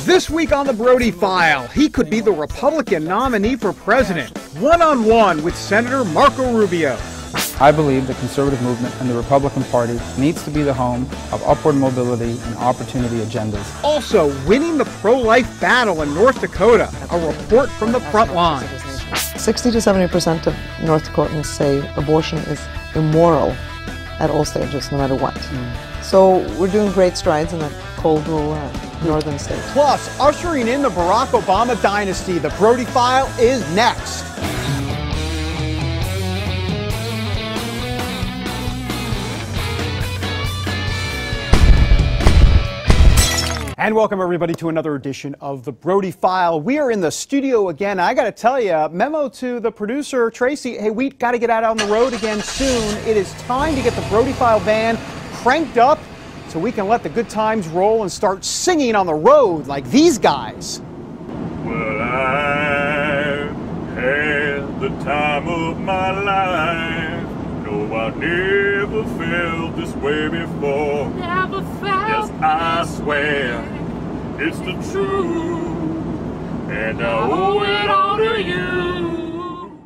This week on the Brody File, he could be the Republican nominee for president, one-on-one with Senator Marco Rubio. I believe the conservative movement and the Republican Party needs to be the home of upward mobility and opportunity agendas. Also, winning the pro-life battle in North Dakota, a report from the front lines. 60 to 70% of North Dakotans say abortion is immoral at all stages, no matter what. So we're doing great strides in that cold, rural northern state. Plus, ushering in the Barack Obama dynasty, the Brody File is next. And welcome everybody to another edition of the Brody File. We are in the studio again. I got to tell you, memo to the producer, Tracy, hey, we got to get out on the road again soon. It is time to get the Brody File van cranked up so we can let the good times roll and start singing on the road like these guys. Well, I had the time of my life. No, I never felt this way before. Never felt. Yes, I swear it's the truth, and I owe it all to you.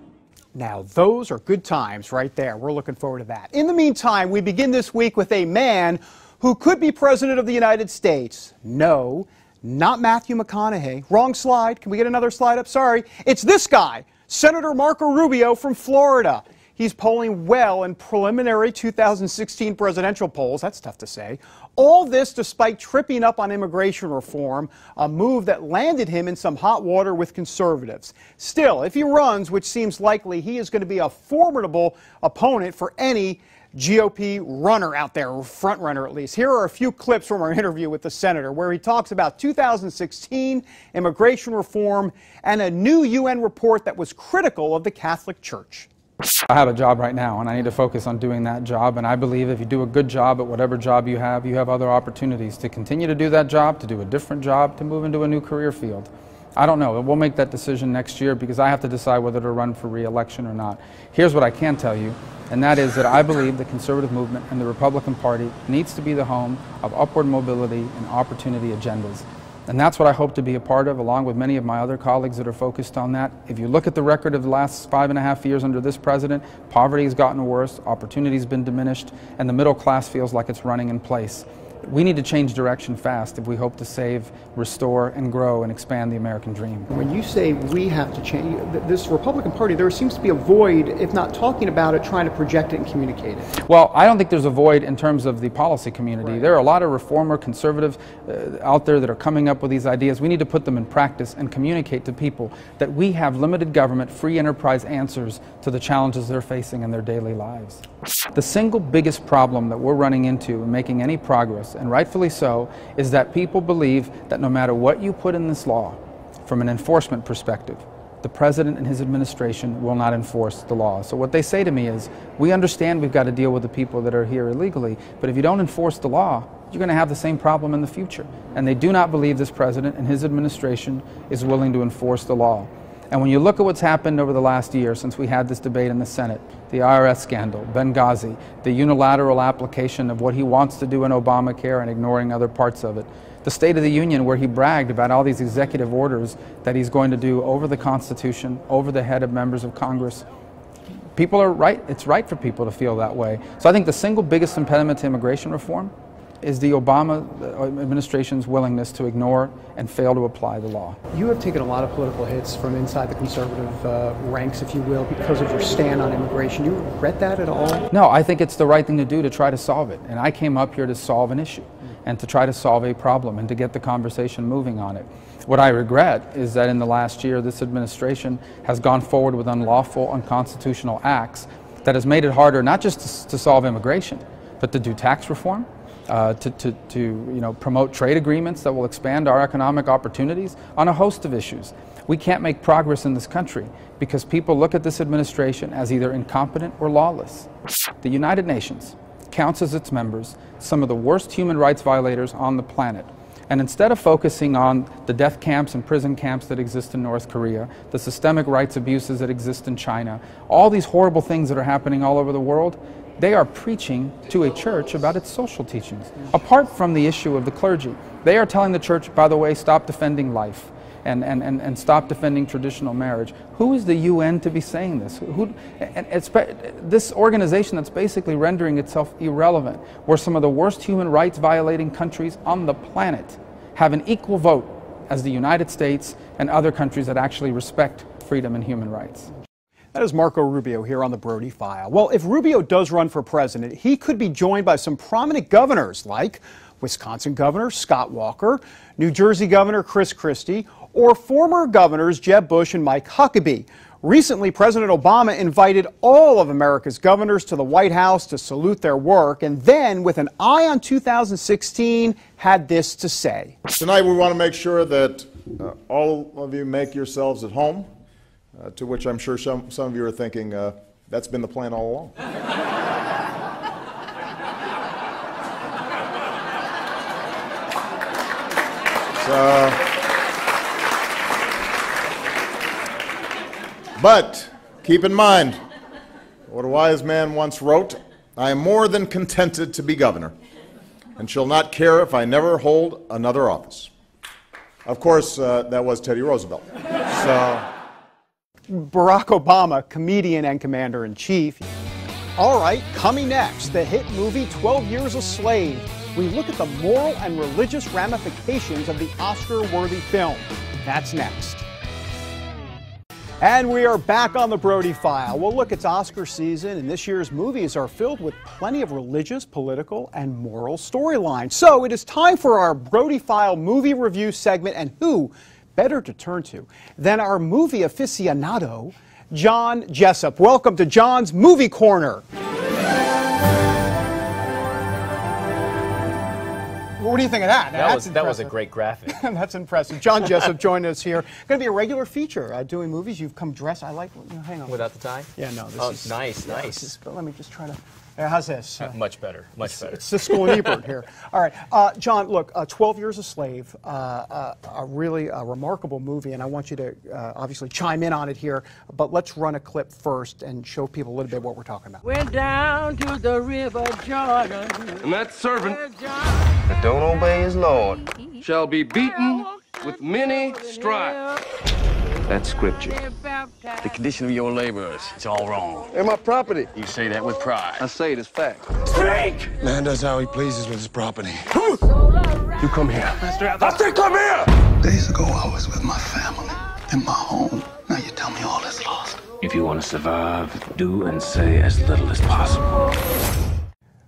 Now, those are good times right there. We're looking forward to that. In the meantime, we begin this week with a man who could be President of the United States. No, not Matthew McConaughey. Wrong slide. Can we get another slide up? Sorry. It's this guy, Senator Marco Rubio from Florida. He's polling well in preliminary 2016 presidential polls. That's tough to say. All this despite tripping up on immigration reform, a move that landed him in some hot water with conservatives. Still, if he runs, which seems likely, he is going to be a formidable opponent for any GOP runner out there, or front runner at least. Here are a few clips from our interview with the senator where he talks about 2016 immigration reform and a new UN report that was critical of the Catholic Church. I have a job right now, and I need to focus on doing that job, and I believe if you do a good job at whatever job you have other opportunities to continue to do that job, to do a different job, to move into a new career field. I don't know. We'll make that decision next year because I have to decide whether to run for re-election or not. Here's what I can tell you, and that is that I believe the conservative movement and the Republican Party needs to be the home of upward mobility and opportunity agendas. And that's what I hope to be a part of, along with many of my other colleagues that are focused on that. If you look at the record of the last 5.5 years under this president, poverty has gotten worse, opportunity has been diminished, and the middle class feels like it's running in place. We need to change direction fast if we hope to save, restore, and grow and expand the American dream. When you say we have to change, this Republican Party, there seems to be a void, if not talking about it, trying to project it and communicate it. Well, I don't think there's a void in terms of the policy community. Right. There are a lot of reformer conservatives out there that are coming up with these ideas. We need to put them in practice and communicate to people that we have limited government, free enterprise answers to the challenges they're facing in their daily lives. The single biggest problem that we're running into in making any progress, and rightfully so, is that people believe that no matter what you put in this law, from an enforcement perspective, the president and his administration will not enforce the law. So what they say to me is, we understand we've got to deal with the people that are here illegally, but if you don't enforce the law, you're going to have the same problem in the future. And they do not believe this president and his administration is willing to enforce the law. And when you look at what's happened over the last year since we had this debate in the Senate, the IRS scandal, Benghazi, the unilateral application of what he wants to do in Obamacare and ignoring other parts of it, the State of the Union where he bragged about all these executive orders that he's going to do over the Constitution, over the head of members of Congress. People are right, it's right for people to feel that way. So I think the single biggest impediment to immigration reform is the Obama administration's willingness to ignore and fail to apply the law. You have taken a lot of political hits from inside the conservative ranks, if you will, because of your stand on immigration. Do you regret that at all? No, I think it's the right thing to do to try to solve it. And I came up here to solve an issue and to try to solve a problem and to get the conversation moving on it. What I regret is that in the last year, this administration has gone forward with unlawful, unconstitutional acts that has made it harder not just to solve immigration, but to do tax reform, to promote trade agreements that will expand our economic opportunities on a host of issues. We can't make progress in this country because people look at this administration as either incompetent or lawless. The United Nations counts as its members some of the worst human rights violators on the planet. And instead of focusing on the death camps and prison camps that exist in North Korea, the systemic rights abuses that exist in China, all these horrible things that are happening all over the world, they are preaching to a church about its social teachings. Apart from the issue of the clergy, they are telling the church, by the way, stop defending life and stop defending traditional marriage. Who is the UN to be saying this? This organization that's basically rendering itself irrelevant, where some of the worst human rights violating countries on the planet have an equal vote as the United States and other countries that actually respect freedom and human rights. That is Marco Rubio here on the Brody File. Well, if Rubio does run for president, he could be joined by some prominent governors like Wisconsin Governor Scott Walker, New Jersey Governor Chris Christie, or former governors Jeb Bush and Mike Huckabee. Recently, President Obama invited all of America's governors to the White House to salute their work, and then, with an eye on 2016, had this to say. Tonight we want to make sure that all of you make yourselves at home, to which I'm sure some of you are thinking, that's been the plan all along. But keep in mind what a wise man once wrote, I am more than contented to be governor, and shall not care if I never hold another office. Of course, that was Teddy Roosevelt. Barack Obama, comedian and commander-in-chief. All right, coming next, the hit movie 12 Years a Slave. We look at the moral and religious ramifications of the Oscar-worthy film. That's next. And we are back on the Brody File. Well, look, it's Oscar season, and this year's movies are filled with plenty of religious, political, and moral storylines. So it is time for our Brody File movie review segment, and who better to turn to than our movie aficionado, John Jessup. Welcome to John's Movie Corner. What do you think of that? That was a great graphic. That's impressive. John Jessup joined us here. Going to be a regular feature doing movies. You've come dressed. I like. Hang on. Without the tie? Yeah, no. This is nice. But let me just try to. How's this? Much better. Much better. It's Siskel and Ebert here. All right, John. Look, 12 Years a Slave, a really remarkable movie, and I want you to obviously chime in on it here. But let's run a clip first and show people a little bit what we're talking about. Went down to the river Jordan, And that servant that don't obey his Lord shall be beaten with many stripes. That's scripture. The condition of your laborers, it's all wrong. They're my property. You say that with pride. I say it as fact. Speak! Man does how he pleases with his property. You come here. I say come here! Days ago, I was with my family in my home. Now you tell me all is lost. If you want to survive, do and say as little as possible.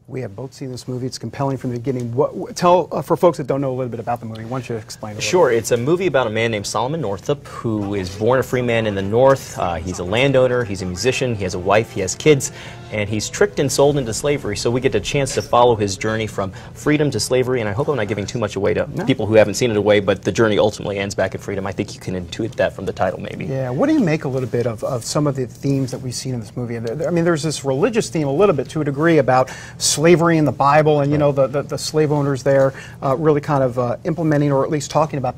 We have both seen this movie. It's compelling from the beginning. Tell, for folks that don't know a little bit about the movie, why don't you explain it a little Sure. It's a movie about a man named Solomon Northup who is born a free man in the North. He's a landowner, he's a musician, he has a wife, he has kids, and he's tricked and sold into slavery. So we get a chance to follow his journey from freedom to slavery, and I hope I'm not giving too much away to people who haven't seen it away, but the journey ultimately ends back in freedom. I think you can intuit that from the title, maybe. Yeah. What do you make a little bit of some of the themes that we've seen in this movie? I mean, there's this religious theme a little bit to a degree about slavery in the Bible, and you know the slave owners there really kind of implementing or at least talking about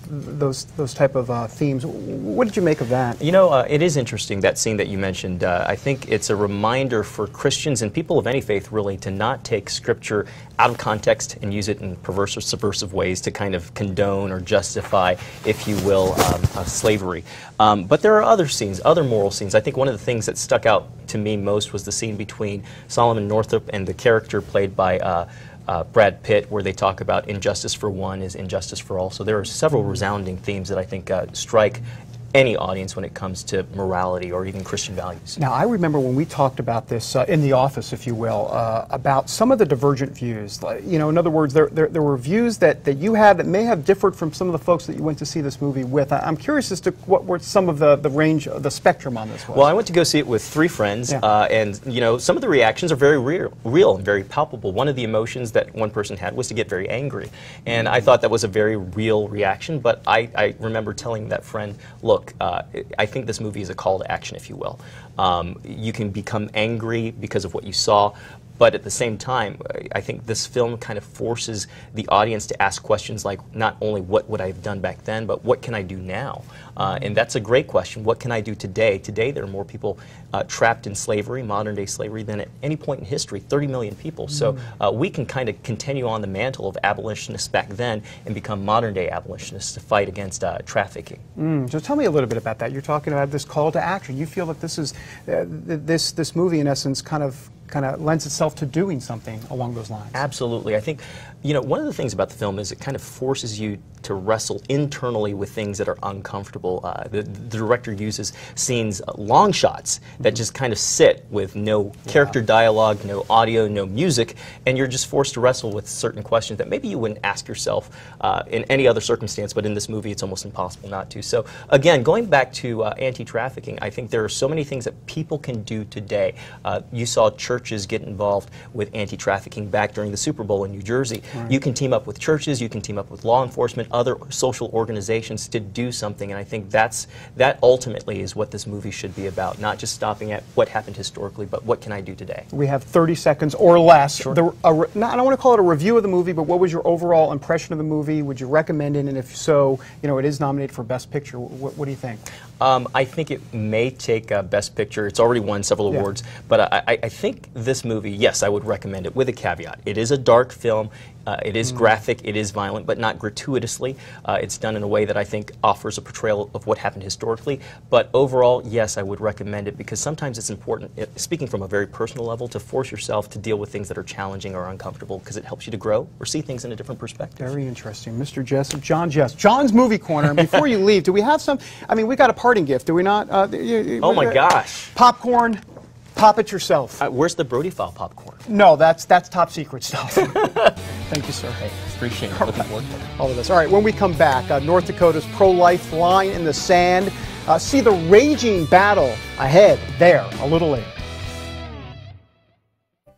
those type of themes. What did you make of that? You know, it is interesting, that scene that you mentioned. I think it's a reminder for Christians and people of any faith really to not take Scripture out of context and use it in perverse or subversive ways to kind of condone or justify, if you will, slavery. But there are other scenes, other moral scenes. I think one of the things that stuck out to me most was the scene between Solomon Northup and the character played by Brad Pitt, where they talk about injustice for one is injustice for all. So there are several resounding themes that I think strike any audience when it comes to morality or even Christian values. Now, I remember when we talked about this in the office, if you will, about some of the divergent views. You know, in other words, there were views that you had that may have differed from some of the folks that you went to see this movie with. I'm curious as to what were some of the range, the spectrum on this was. Well, I went to go see it with 3 friends, and you know, some of the reactions are very real and very palpable. One of the emotions that one person had was to get very angry, and I thought that was a very real reaction. But I remember telling that friend, look, I think this movie is a call to action, if you will. You can become angry because of what you saw, But at the same time, I think this film kind of forces the audience to ask questions like not only what would I have done back then, but what can I do now? And that's a great question. What can I do today? Today there are more people trapped in slavery, modern day slavery, than at any point in history, 30 million people. So we can kind of continue on the mantle of abolitionists back then and become modern day abolitionists to fight against trafficking. So tell me a little bit about that. You're talking about this call to action. You feel that this is, this movie in essence kind of lends itself to doing something along those lines. Absolutely. I think, you know, one of the things about the film is it kind of forces you to wrestle internally with things that are uncomfortable. The director uses scenes, long shots, that just kind of sit with no character dialogue, no audio, no music, and you're just forced to wrestle with certain questions that maybe you wouldn't ask yourself in any other circumstance, but in this movie it's almost impossible not to. So again, going back to anti-trafficking, I think there are so many things that people can do today. You saw churches get involved with anti-trafficking back during the Super Bowl in New Jersey. Right. You can team up with churches, you can team up with law enforcement, other social organizations to do something, and I think that ultimately is what this movie should be about, not just stopping at what happened historically, but what can I do today. We have 30 seconds or less. Sure. I don't want to call it a review of the movie, but what was your overall impression of the movie? Would you recommend it? And if so, you know, it is nominated for Best Picture. What do you think? I think it may take Best Picture. It's already won several awards, but I think this movie, yes, I would recommend it with a caveat. It is a dark film. It is graphic, it is violent, but not gratuitously. It's done in a way that I think offers a portrayal of what happened historically. But overall, yes, I would recommend it because sometimes it's important, speaking from a very personal level, to force yourself to deal with things that are challenging or uncomfortable because it helps you to grow or see things in a different perspective. Very interesting. Mr. Jessup, John Jessup, John's Movie Corner. And before you leave, do we have some, I mean, we got a parting gift, do we not? Oh my gosh. Popcorn. Pop it yourself. Where's the Brody File popcorn? No, that's top secret stuff. Thank you, sir. Hey, appreciate it. Looking forward to it. All of this. All right, when we come back, North Dakota's pro-life line in the sand. See the raging battle ahead there a little later.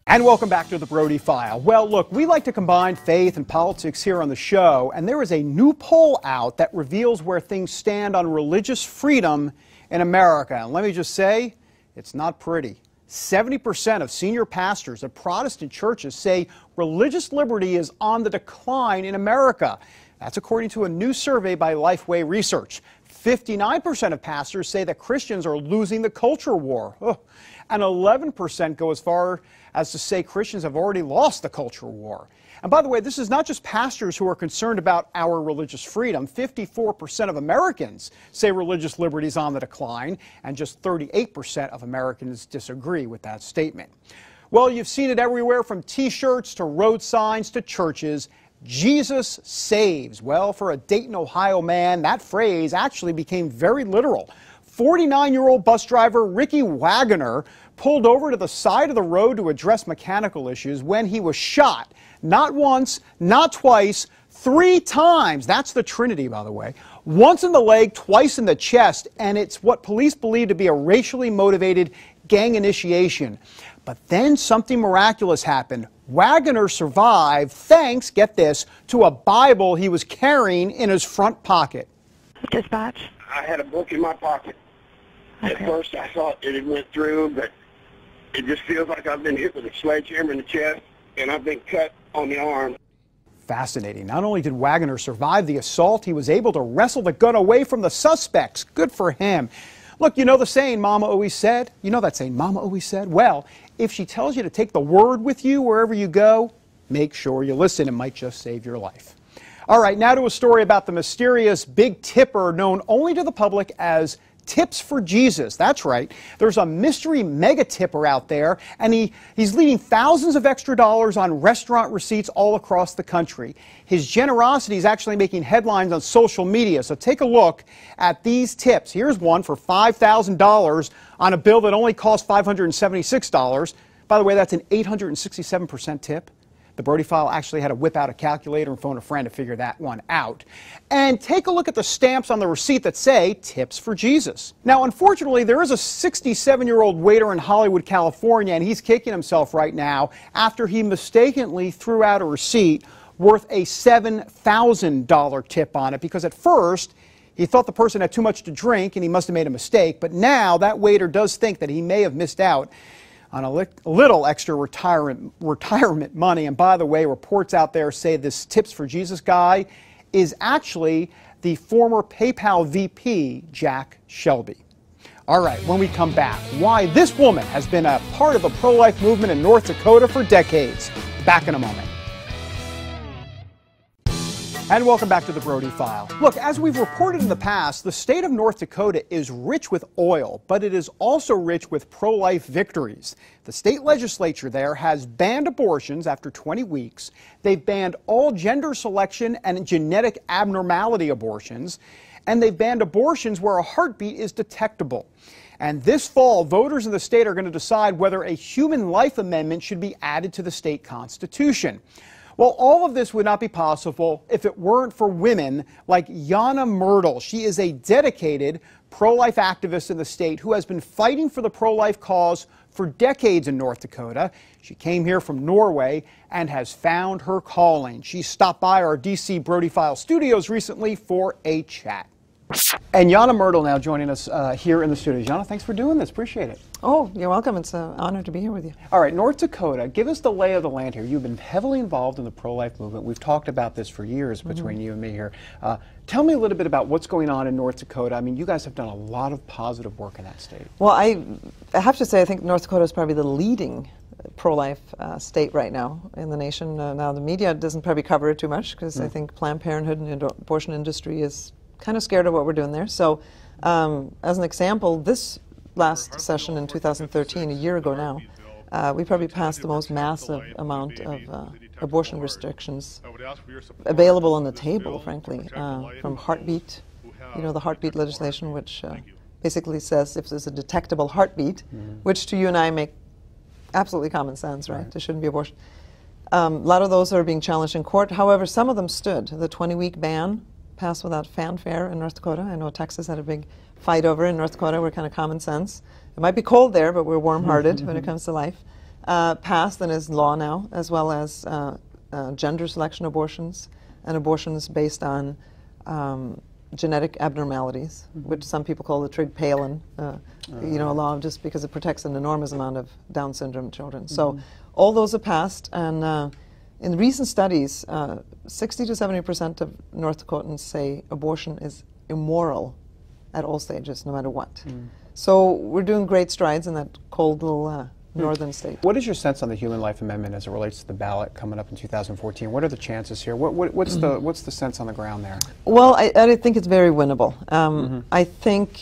And welcome back to the Brody File. Well, look, we like to combine faith and politics here on the show, and there is a new poll out that reveals where things stand on religious freedom in America. And let me just say, it's not pretty. 70% of senior pastors at Protestant churches say religious liberty is on the decline in America. That's according to a new survey by Lifeway Research. 59% of pastors say that Christians are losing the culture war. And 11% go as far as to say Christians have already lost the culture war. And by the way, this is not just pastors who are concerned about our religious freedom. 54% of Americans say religious liberty is on the decline, and just 38% of Americans disagree with that statement. Well, you've seen it everywhere, from T-shirts to road signs to churches. Jesus saves. Well, for a Dayton, Ohio man, that phrase actually became very literal. 49-year-old bus driver Ricky Wagoner pulled over to the side of the road to address mechanical issues when he was shot. Not once, not twice, 3 times. That's the Trinity, by the way. Once in the leg, twice in the chest, and it's what police believe to be a racially motivated gang initiation. But then something miraculous happened. Wagoner survived thanks, get this, to a Bible he was carrying in his front pocket. Dispatch? I had a book in my pocket. Okay. At first I thought it had went through, but it just feels like I've been hit with a sledgehammer in the chest, and I've been cut on the arm. Fascinating. Not only did Wagoner survive the assault, he was able to wrestle the gun away from the suspects. Good for him. Look, you know the saying, Mama always said? You know that saying, Mama always said? Well, if she tells you to take the word with you wherever you go, make sure you listen. It might just save your life. All right, now to a story about the mysterious Big Tipper known only to the public as Tips for Jesus. That's right. There's a mystery mega tipper out there, and he's leaving thousands of extra dollars on restaurant receipts all across the country. His generosity is actually making headlines on social media, so take a look at these tips. Here's one for $5,000 on a bill that only cost $576. By the way, that's an 867% tip. The Brody File actually had to whip out a calculator and phone a friend to figure that one out. And take a look at the stamps on the receipt that say, Tips for Jesus. Now, unfortunately, there is a 67-year-old waiter in Hollywood, California, and he's kicking himself right now after he mistakenly threw out a receipt worth a $7,000 tip on it, because at first, he thought the person had too much to drink and he must have made a mistake, but now that waiter does think that he may have missed out on a little extra retirement money. And by the way, reports out there say this Tips for Jesus guy is actually the former PayPal VP, Jack Shelby. All right, when we come back, why this woman has been a part of the pro-life movement in North Dakota for decades. Back in a moment. And welcome back to the Brody File. Look, as we've reported in the past, the state of North Dakota is rich with oil, but it is also rich with pro-life victories. The state legislature there has banned abortions after 20 weeks. They've banned all gender selection and genetic abnormality abortions, and they've banned abortions where a heartbeat is detectable. And this fall, voters in the state are going to decide whether a human life amendment should be added to the state constitution. Well, all of this would not be possible if it weren't for women like Jana Myrtle. She is a dedicated pro-life activist in the state who has been fighting for the pro-life cause for decades in North Dakota. She came here from Norway and has found her calling. She stopped by our DC Brody File studios recently for a chat. And Jana Myrtle now joining us here in the studio. Jana, thanks for doing this. Appreciate it. Oh, you're welcome. It's an honor to be here with you. All right, North Dakota, give us the lay of the land here. You've been heavily involved in the pro-life movement. We've talked about this for years between you and me here. Tell me a little bit about what's going on in North Dakota. I mean, you guys have done a lot of positive work in that state. Well, I have to say, I think North Dakota is probably the leading pro-life state right now in the nation. Now, the media doesn't probably cover it too much because I think Planned Parenthood and the abortion industry is kind of scared of what we're doing there. So, as an example, this last session in 2013, a year ago now, we probably passed the most massive amount of abortion restrictions available on the table, frankly, from heartbeat, you know, the heartbeat legislation, which basically says if there's a detectable heartbeat, which to you and I make absolutely common sense, right? There shouldn't be abortion. A lot of those are being challenged in court. However, some of them stood. The 20-week ban passed without fanfare in North Dakota. I know Texas had a big fight over it. In North Dakota, we're kind of common sense. It might be cold there, but we're warm-hearted when it comes to life. Passed and is law now, as well as gender selection abortions and abortions based on genetic abnormalities, which some people call the Trigg-Palin, you know, law, just because it protects an enormous amount of Down syndrome children. So all those have passed, and in recent studies, 60 to 70% of North Dakotans say abortion is immoral at all stages, no matter what. So we're doing great strides in that cold little northern state. What is your sense on the Human Life Amendment as it relates to the ballot coming up in 2014? What are the chances here? What's the sense on the ground there? Well, I think it's very winnable. I think,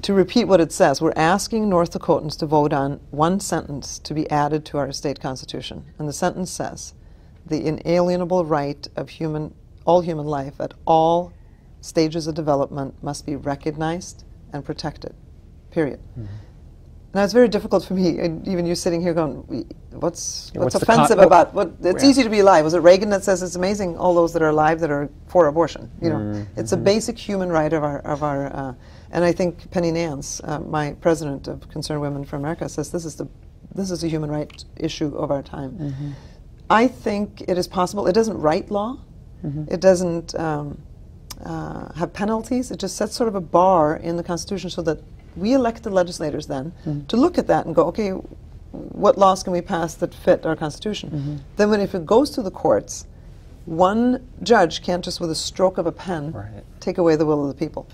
to repeat what it says, we're asking North Dakotans to vote on one sentence to be added to our state constitution. And the sentence says, the inalienable right of all human life at all stages of development must be recognized and protected, period. Now, it's very difficult for me, and even you sitting here going, what's offensive about, it's easy to be alive. Was it Reagan that says it's amazing, all those that are alive that are for abortion? You know, it's a basic human right of our and I think Penny Nance, my president of Concerned Women for America, says this is a human right issue of our time. I think it is possible. It doesn't write law. It doesn't have penalties. It just sets sort of a bar in the Constitution so that we elect the legislators then to look at that and go, okay, what laws can we pass that fit our Constitution? Then if it goes to the courts, one judge can't just with a stroke of a pen take away the will of the people.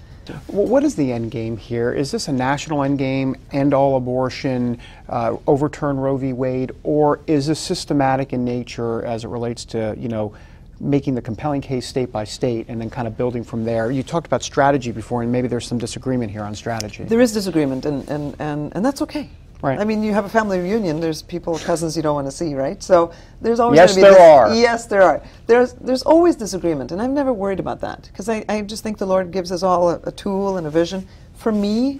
Well, what is the end game here? Is this a national end game, end all abortion, overturn Roe v. Wade, or is this systematic in nature as it relates to, you know, making the compelling case state by state and then kind of building from there? You talked about strategy before, and maybe there's some disagreement here on strategy. There is disagreement, and that's okay. Right. I mean, you have a family reunion. There's people, cousins you don't want to see, right? So there's always yes, there are. Yes, there are. There's always disagreement, and I'm never worried about that because I just think the Lord gives us all a tool and a vision. For me,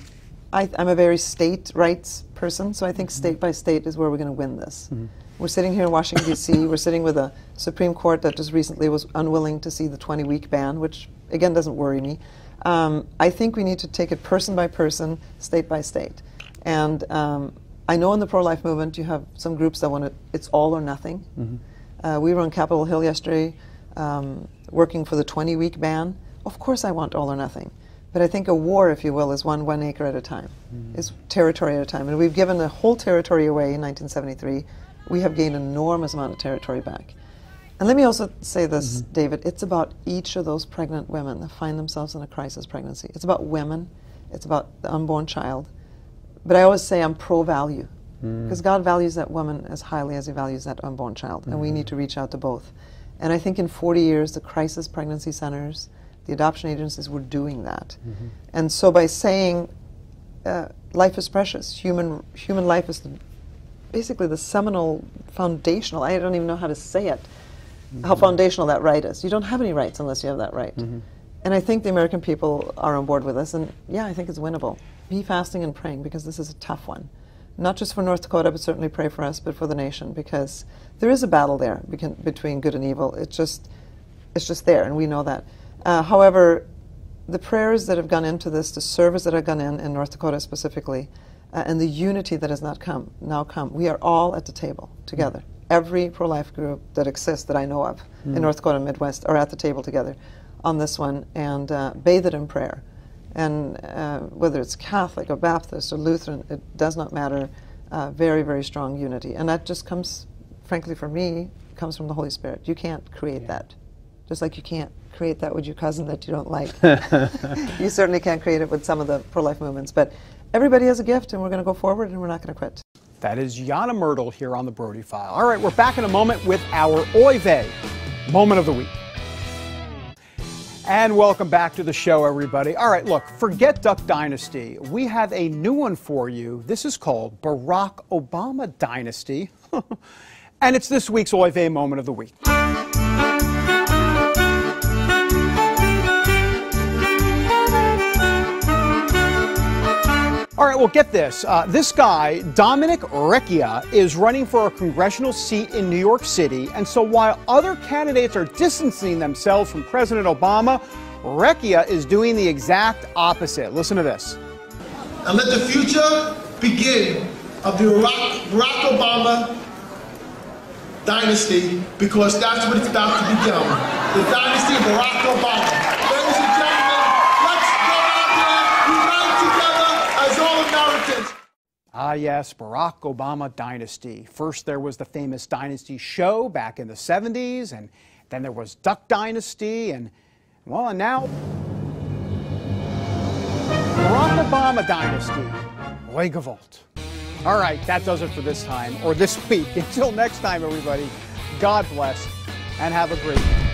I'm a very state rights person, so I think state by state is where we're going to win this. We're sitting here in Washington, D.C. We're sitting with a Supreme Court that just recently was unwilling to see the 20-week ban, which, again, doesn't worry me. I think we need to take it person by person, state by state. And I know in the pro-life movement you have some groups that want it, it's all or nothing. We were on Capitol Hill yesterday working for the 20-week ban. Of course I want all or nothing. But I think a war, if you will, is one acre at a time, is territory at a time. And we've given the whole territory away in 1973. We have gained an enormous amount of territory back. And let me also say this, David, it's about each of those pregnant women that find themselves in a crisis pregnancy. It's about women, it's about the unborn child. But I always say I'm pro-value, because God values that woman as highly as he values that unborn child, and we need to reach out to both. And I think in 40 years, the crisis pregnancy centers, the adoption agencies were doing that. And so by saying life is precious, human life is basically the seminal, foundational, I don't even know how to say it, how foundational that right is. You don't have any rights unless you have that right. And I think the American people are on board with us, and yeah, I think it's winnable. Be fasting and praying, because this is a tough one. Not just for North Dakota, but certainly pray for us, but for the nation, because there is a battle there between good and evil. It's just there, and we know that. However, the prayers that have gone into this, the service that have gone in North Dakota specifically, and the unity that has now come, we are all at the table together. Every pro-life group that exists that I know of in North Dakota and Midwest are at the table together on this one, and bathed in prayer. And whether it's Catholic or Baptist or Lutheran, it does not matter. Very, very strong unity. And that just comes, frankly for me, comes from the Holy Spirit. You can't create that. Just like you can't create that with your cousin that you don't like. You certainly can't create it with some of the pro-life movements. But everybody has a gift, and we're going to go forward, and we're not going to quit. That is Jana Myrtle here on the Brody File. All right, we're back in a moment with our Oy Vey Moment of the Week. And welcome back to the show, everybody. All right, look, forget Duck Dynasty. We have a new one for you. This is called Barack Obama Dynasty. And it's this week's Oy Vey Moment of the Week. All right, well, get this. This guy, Dominic Recchia, is running for a congressional seat in New York City. And so while other candidates are distancing themselves from President Obama, Recchia is doing the exact opposite. Listen to this. And let the future begin of the Barack Obama dynasty, because that's what it's about to become. The dynasty of Barack Obama. Ladies and gentlemen, let's go out there, unite together as all Americans. Ah, yes, Barack Obama Dynasty. First, there was the famous Dynasty show back in the 70s, and then there was Duck Dynasty, and, well, and now Barack Obama Dynasty. Oy gewalt. All right, that does it for this time, or this week. Until next time, everybody, God bless, and have a great day.